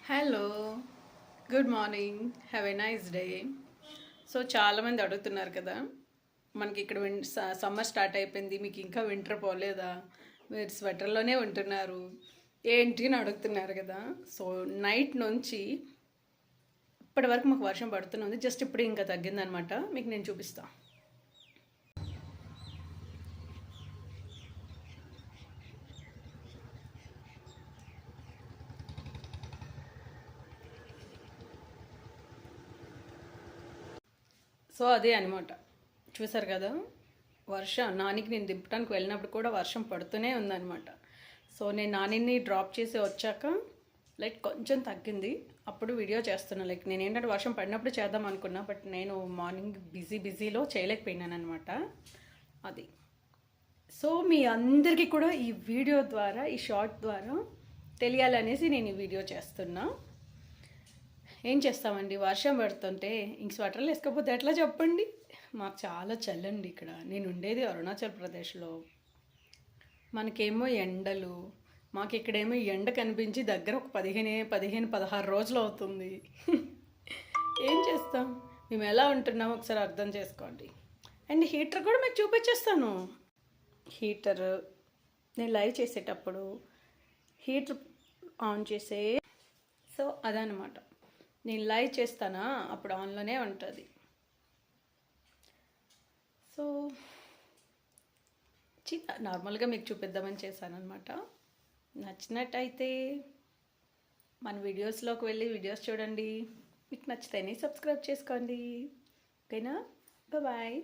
Hello, good morning, have a nice day. So చాలామంది అడుగుతున్నారు కదా, మనకి ఇక్కడ సమ్మర్ స్టార్ట్ అయిపోయింది, మీకు ఇంకా వింటర్ పోలేదా, మీరు స్వెటర్లోనే ఉంటున్నారు ఏంటి అని అడుగుతున్నారు కదా. సో నైట్ నుంచి ఇప్పటి వరకు మాకు వర్షం పడుతుంది, జస్ట్ ఇప్పుడు ఇంకా తగ్గిందనమాట. మీకు నేను చూపిస్తాను. సో అదే అనమాట, చూసారు కదా, వర్షం నానికి నేను దింపడానికి వెళ్ళినప్పుడు కూడా వర్షం పడుతూనే ఉందన్నమాట. సో నేను నానిని డ్రాప్ చేసి వచ్చాక లైక్ కొంచెం తగ్గింది, అప్పుడు వీడియో చేస్తున్నాను. లైక్ నేను ఏంటంటే వర్షం పడినప్పుడు చేద్దాం అనుకున్నా, బట్ నేను మార్నింగ్ బిజీలో చేయలేకపోయినాను అనమాట. అది సో మీ అందరికీ కూడా ఈ వీడియో ద్వారా, ఈ షార్ట్ ద్వారా తెలియాలనేసి నేను ఈ వీడియో చేస్తున్నా. ఏం చేస్తామండి, వర్షం పడుతుంటే ఇంక స్వెటర్లు వేసుకోకపోతే ఎట్లా చెప్పండి. మాకు చాలా చల్లండి ఇక్కడ. నేను ఉండేది అరుణాచల్ ప్రదేశ్లో. మనకేమో ఎండలు, మాకు ఇక్కడేమో ఎండ కనిపించి దగ్గర ఒక 16 రోజులు అవుతుంది. ఏం చేస్తాం, మేము ఎలా ఉంటున్నామో ఒకసారి అర్థం చేసుకోండి. అండ్ హీటర్ కూడా మీకు చూపించేస్తాను. హీటర్ నేను లైవ్ చేసేటప్పుడు హీటర్ ఆన్ చేసే, సో అదనమాట. నేను లైవ్ చేస్తానా అప్పుడు ఆన్లోనే ఉంటుంది. సో నార్మల్గా మీకు చూపిద్దామని చేశాను అనమాట. నచ్చినట్టయితే మన వీడియోస్లోకి వెళ్ళి వీడియోస్ చూడండి, మీకు నచ్చితేనే సబ్స్క్రైబ్ చేసుకోండి. ఓకేనా, బాయ్.